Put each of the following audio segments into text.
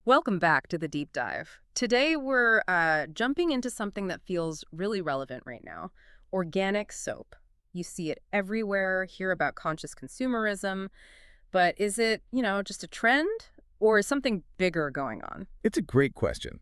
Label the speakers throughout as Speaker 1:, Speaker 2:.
Speaker 1: Welcome back to the deep dive. Today we're jumping into something that feels really relevant right now, organic soap. You see it everywhere, hear about conscious consumerism, but is it, just a trend or is something bigger going on?
Speaker 2: It's a great question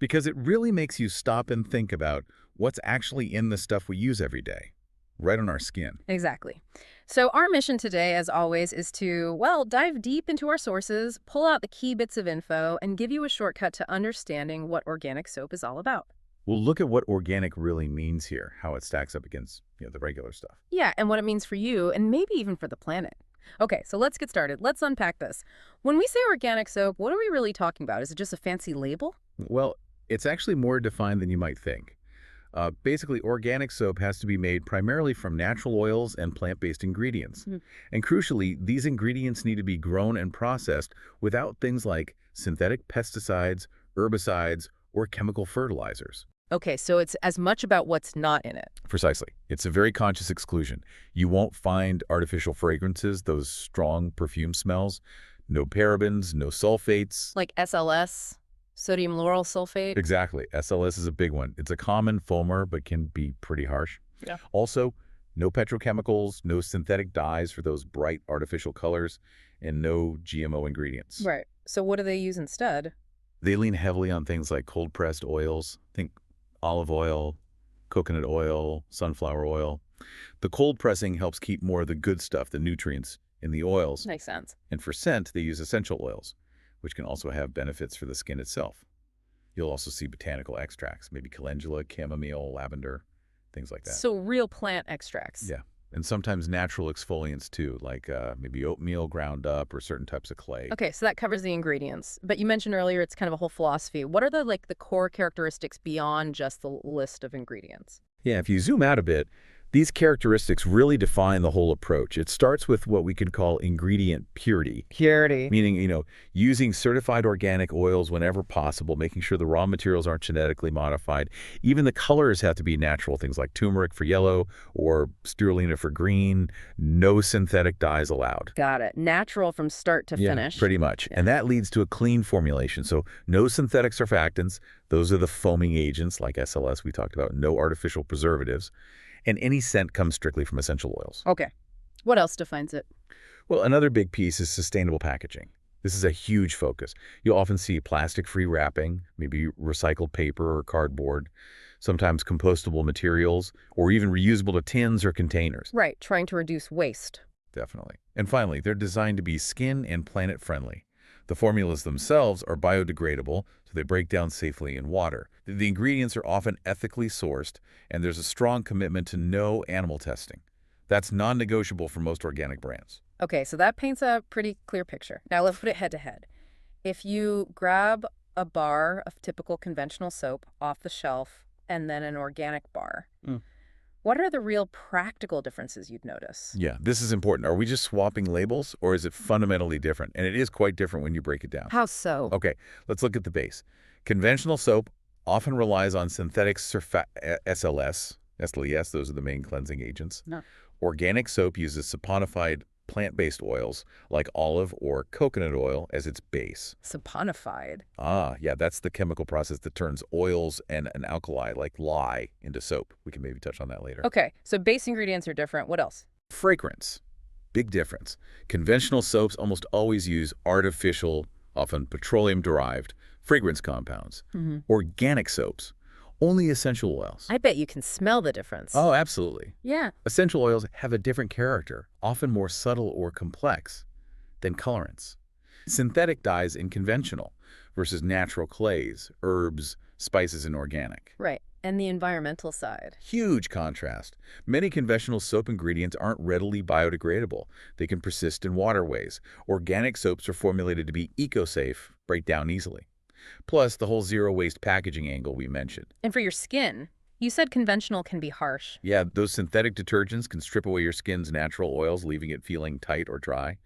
Speaker 2: because it really makes you stop and think about what's actually in the stuff we use every day, right on our skin.
Speaker 1: Exactly. So our mission today, as always, is to, well, dive deep into our sources, pull out the key bits of info, and give you a shortcut to understanding what organic soap is all about.
Speaker 2: We'll look at what organic really means here, how it stacks up against the regular stuff.
Speaker 1: Yeah, and what it means for you, and maybe even for the planet. Okay, so let's get started. Let's unpack this. When we say organic soap, what are we really talking about? Is it just a fancy label?
Speaker 2: Well, it's actually more defined than you might think. Basically, organic soap has to be made primarily from natural oils and plant-based ingredients. And crucially, these ingredients need to be grown and processed without things like synthetic pesticides, herbicides, or chemical fertilizers.
Speaker 1: Okay, so it's as much about what's not in it.
Speaker 2: Precisely. It's a very conscious exclusion. You won't find artificial fragrances, those strong perfume smells, no parabens, no sulfates.
Speaker 1: Like SLS, sodium lauryl sulfate.
Speaker 2: Exactly. SLS is a big one. It's a common foamer, but can be pretty harsh.
Speaker 1: Yeah.
Speaker 2: Also, no petrochemicals, no synthetic dyes for those bright artificial colors, and no GMO ingredients.
Speaker 1: Right. So what do they use instead?
Speaker 2: They lean heavily on things like cold-pressed oils. Think olive oil, coconut oil, sunflower oil. The cold pressing helps keep more of the good stuff, the nutrients, in the oils.
Speaker 1: Makes sense.
Speaker 2: And for scent, they use essential oils, which can also have benefits for the skin itself. You'll also see botanical extracts, maybe calendula, chamomile, lavender, things like that.
Speaker 1: So real plant extracts.
Speaker 2: Yeah. And sometimes natural exfoliants too, like maybe oatmeal ground up or certain types of clay.
Speaker 1: Okay, so that covers the ingredients. But you mentioned earlier it's kind of a whole philosophy. What are the core characteristics beyond just the list of ingredients?
Speaker 2: Yeah, if you zoom out a bit, these characteristics really define the whole approach. It starts with what we could call ingredient purity.
Speaker 1: Purity.
Speaker 2: Meaning, using certified organic oils whenever possible, making sure the raw materials aren't genetically modified. Even the colors have to be natural, things like turmeric for yellow or spirulina for green. No synthetic dyes allowed.
Speaker 1: Got it. Natural from start to finish.
Speaker 2: Pretty much.
Speaker 1: Yeah.
Speaker 2: And that leads to a clean formulation. So no synthetic surfactants. Those are the foaming agents like SLS we talked about. No artificial preservatives. And any scent comes strictly from essential oils.
Speaker 1: Okay. What else defines it?
Speaker 2: Well, another big piece is sustainable packaging. This is a huge focus. You'll often see plastic-free wrapping, maybe recycled paper or cardboard, sometimes compostable materials, or even reusable to tins or containers.
Speaker 1: Right, trying to reduce waste.
Speaker 2: Definitely. And finally, they're designed to be skin and planet-friendly. The formulas themselves are biodegradable, so they break down safely in water. The ingredients are often ethically sourced, and there's a strong commitment to no animal testing. That's non-negotiable for most organic brands.
Speaker 1: Okay, so that paints a pretty clear picture. Now let's put it head to head. If you grab a bar of typical conventional soap off the shelf and then an organic bar, what are the real practical differences you'd notice?
Speaker 2: Yeah, this is important. Are we just swapping labels, or is it fundamentally different? And it is quite different when you break it down.
Speaker 1: How so?
Speaker 2: Okay, let's look at the base. Conventional soap often relies on synthetic SLS, SLES, those are the main cleansing agents.
Speaker 1: No.
Speaker 2: Organic soap uses saponified plant-based oils like olive or coconut oil as its base.
Speaker 1: Saponified.
Speaker 2: Ah, yeah, that's the chemical process that turns oils and an alkali like lye into soap. We can maybe touch on that later.
Speaker 1: Okay, so base ingredients are different. What else?
Speaker 2: Fragrance. Big difference. Conventional soaps almost always use artificial, often petroleum-derived, fragrance compounds. Organic soaps, only essential oils.
Speaker 1: I bet you can smell the difference.
Speaker 2: Oh, absolutely.
Speaker 1: Yeah.
Speaker 2: Essential oils have a different character, often more subtle or complex than colorants. Synthetic dyes in conventional versus natural clays, herbs, spices, and organic.
Speaker 1: Right. And the environmental side.
Speaker 2: Huge contrast. Many conventional soap ingredients aren't readily biodegradable. They can persist in waterways. Organic soaps are formulated to be eco-safe, break down easily. Plus, the whole zero-waste packaging angle we mentioned.
Speaker 1: And for your skin, you said conventional can be harsh.
Speaker 2: Yeah, those synthetic detergents can strip away your skin's natural oils, leaving it feeling tight or dry.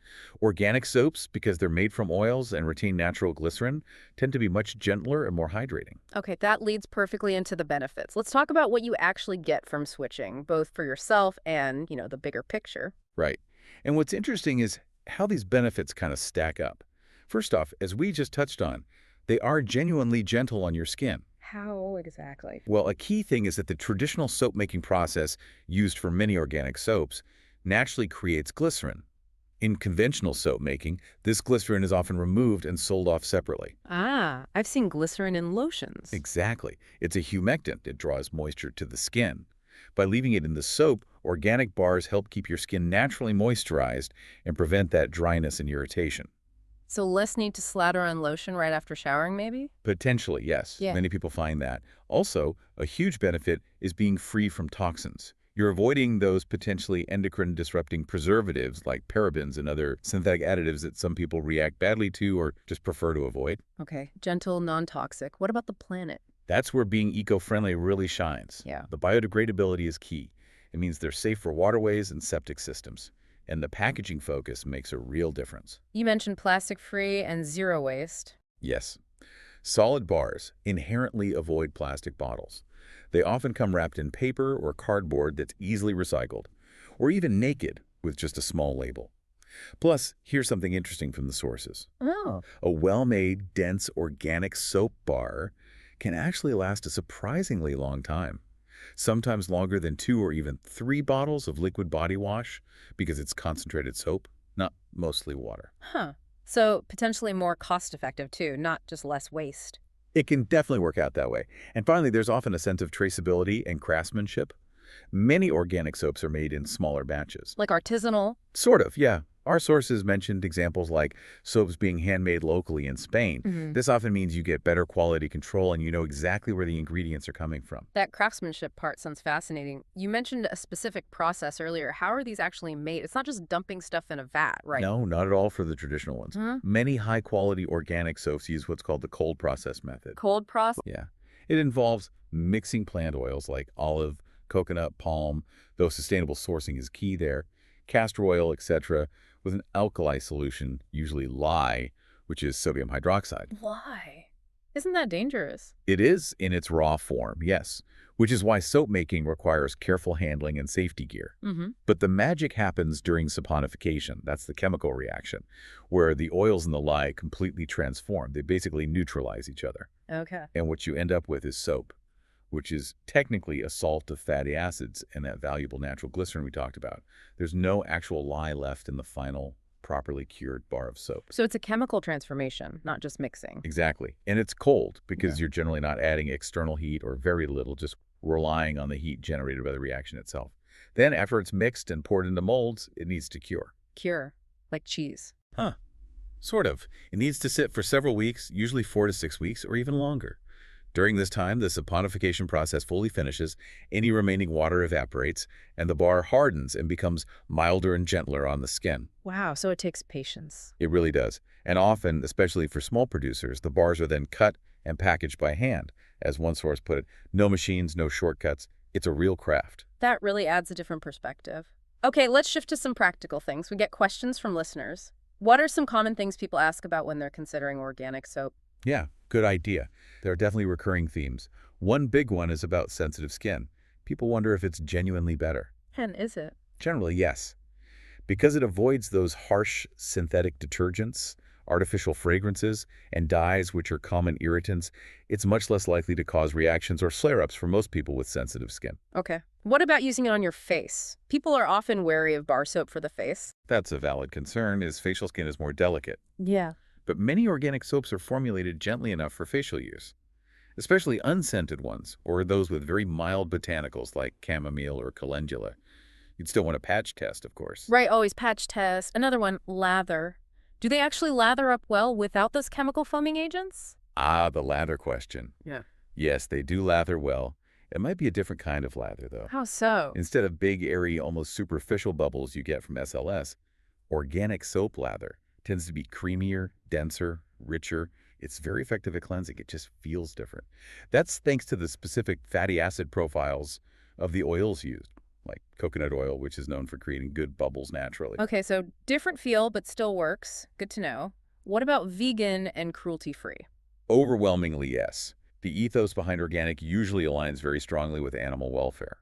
Speaker 2: Organic soaps, because they're made from oils and retain natural glycerin, tend to be much gentler and more hydrating.
Speaker 1: Okay, that leads perfectly into the benefits. Let's talk about what you actually get from switching, both for yourself and, the bigger picture.
Speaker 2: Right. And what's interesting is how these benefits kind of stack up. First off, as we just touched on, They are genuinely gentle on your skin.
Speaker 1: How exactly?
Speaker 2: Well, a key thing is that the traditional soap-making process used for many organic soaps naturally creates glycerin. In conventional soap making, this glycerin is often removed and sold off separately.
Speaker 1: Ah, I've seen glycerin in lotions.
Speaker 2: Exactly. It's a humectant. It draws moisture to the skin. By leaving it in the soap, organic bars help keep your skin naturally moisturized and prevent that dryness and irritation.
Speaker 1: So less need to slather on lotion right after showering, maybe?
Speaker 2: Potentially, yes.
Speaker 1: Yeah.
Speaker 2: Many people find that. Also, a huge benefit is being free from toxins. You're avoiding those potentially endocrine-disrupting preservatives like parabens and other synthetic additives that some people react badly to or just prefer to avoid.
Speaker 1: Okay, gentle, non-toxic. What about the planet?
Speaker 2: That's where being eco-friendly really shines.
Speaker 1: Yeah.
Speaker 2: The biodegradability is key. It means they're safe for waterways and septic systems. And the packaging focus makes a real difference.
Speaker 1: You mentioned plastic-free and zero waste.
Speaker 2: Yes. Solid bars inherently avoid plastic bottles. They often come wrapped in paper or cardboard that's easily recycled, or even naked with just a small label. Plus, here's something interesting from the sources.
Speaker 1: Oh.
Speaker 2: A well-made, dense, organic soap bar can actually last a surprisingly long time, sometimes longer than 2 or even 3 bottles of liquid body wash because it's concentrated soap, not mostly water.
Speaker 1: Huh. So potentially more cost-effective, too, not just less waste.
Speaker 2: It can definitely work out that way. And finally, there's often a sense of traceability and craftsmanship. Many organic soaps are made in smaller batches.
Speaker 1: Like artisanal?
Speaker 2: Sort of, yeah. Our sources mentioned examples like soaps being handmade locally in Spain. This often means you get better quality control and you know exactly where the ingredients are coming from.
Speaker 1: That craftsmanship part sounds fascinating. You mentioned a specific process earlier. How are these actually made? It's not just dumping stuff in a vat, right?
Speaker 2: No, not at all for the traditional ones.
Speaker 1: Huh?
Speaker 2: Many high-quality organic soaps use what's called the cold process method.
Speaker 1: Cold process?
Speaker 2: Yeah. It involves mixing plant oils like olive, coconut, palm, though sustainable sourcing is key there, castor oil, etc., with an alkali solution, usually lye, which is sodium hydroxide.
Speaker 1: Why? Isn't that dangerous?
Speaker 2: It is in its raw form, yes, which is why soap making requires careful handling and safety gear. But the magic happens during saponification. That's the chemical reaction, where the oils in the lye completely transform. They basically neutralize each other.
Speaker 1: Okay.
Speaker 2: And what you end up with is soap, which is technically a salt of fatty acids and that valuable natural glycerin we talked about. There's no actual lye left in the final, properly cured bar of soap.
Speaker 1: So it's a chemical transformation, not just mixing.
Speaker 2: Exactly. And it's cold because you're generally not adding external heat or very little, just relying on the heat generated by the reaction itself. Then after it's mixed and poured into molds, it needs to cure.
Speaker 1: Cure, like cheese.
Speaker 2: Huh. Sort of. It needs to sit for several weeks, usually 4 to 6 weeks or even longer. During this time, the saponification process fully finishes, any remaining water evaporates, and the bar hardens and becomes milder and gentler on the skin.
Speaker 1: Wow, so it takes patience.
Speaker 2: It really does. And often, especially for small producers, the bars are then cut and packaged by hand. As one source put it, no machines, no shortcuts. It's a real craft.
Speaker 1: That really adds a different perspective. Okay, let's shift to some practical things. We get questions from listeners. What are some common things people ask about when they're considering organic soap?
Speaker 2: Yeah, good idea. There are definitely recurring themes. One big one is about sensitive skin. People wonder if it's genuinely better.
Speaker 1: And is it?
Speaker 2: Generally, yes. Because it avoids those harsh synthetic detergents, artificial fragrances, and dyes which are common irritants, it's much less likely to cause reactions or flare-ups for most people with sensitive skin.
Speaker 1: Okay. What about using it on your face? People are often wary of bar soap for the face.
Speaker 2: That's a valid concern, as facial skin is more delicate.
Speaker 1: Yeah.
Speaker 2: But many organic soaps are formulated gently enough for facial use, especially unscented ones, or those with very mild botanicals like chamomile or calendula. You'd still want a patch test, of course.
Speaker 1: Right, always patch test. Another one, lather. Do they actually lather up well without those chemical foaming agents?
Speaker 2: Ah, the lather question.
Speaker 1: Yeah.
Speaker 2: Yes, they do lather well. It might be a different kind of lather, though.
Speaker 1: How so?
Speaker 2: Instead of big, airy, almost superficial bubbles you get from SLS, organic soap lather tends to be creamier, denser, richer. It's very effective at cleansing. It just feels different. That's thanks to the specific fatty acid profiles of the oils used, like coconut oil, which is known for creating good bubbles naturally.
Speaker 1: Okay, so different feel, but still works. Good to know. What about vegan and cruelty-free?
Speaker 2: Overwhelmingly, yes. The ethos behind organic usually aligns very strongly with animal welfare.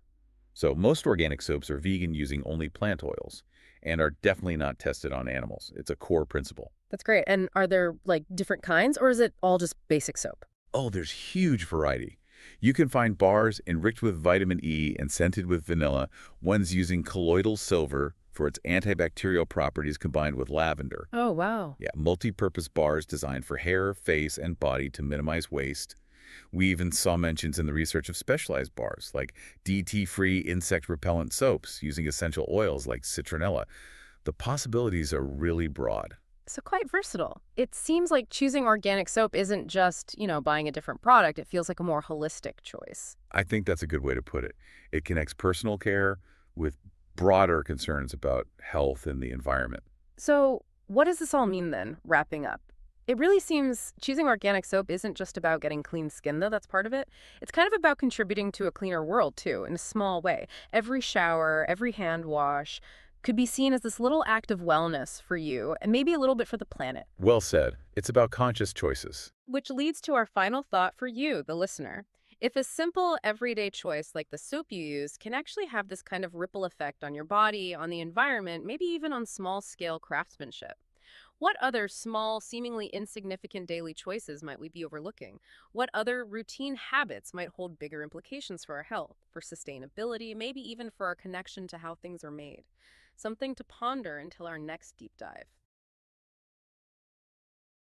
Speaker 2: So most organic soaps are vegan using only plant oils. and are definitely not tested on animals. It's a core principle.
Speaker 1: That's great. And are there, like, different kinds, or is it all just basic soap?
Speaker 2: Oh, there's huge variety. You can find bars enriched with vitamin E and scented with vanilla, ones using colloidal silver for its antibacterial properties combined with lavender.
Speaker 1: Oh, wow.
Speaker 2: Yeah, multi-purpose bars designed for hair, face, and body to minimize waste. We even saw mentions in the research of specialized bars, like DT-free insect repellent soaps using essential oils like citronella. The possibilities are really broad.
Speaker 1: So quite versatile. It seems like choosing organic soap isn't just, buying a different product. It feels like a more holistic choice.
Speaker 2: I think that's a good way to put it. It connects personal care with broader concerns about health and the environment.
Speaker 1: So what does this all mean then, wrapping up? It really seems choosing organic soap isn't just about getting clean skin, though. That's part of it. It's kind of about contributing to a cleaner world, too, in a small way. Every shower, every hand wash could be seen as this little act of wellness for you and maybe a little bit for the planet.
Speaker 2: Well said. It's about conscious choices.
Speaker 1: Which leads to our final thought for you, the listener. If a simple, everyday choice like the soap you use can actually have this kind of ripple effect on your body, on the environment, maybe even on small-scale craftsmanship, what other small, seemingly insignificant daily choices might we be overlooking? What other routine habits might hold bigger implications for our health, for sustainability, maybe even for our connection to how things are made? Something to ponder until our next deep dive.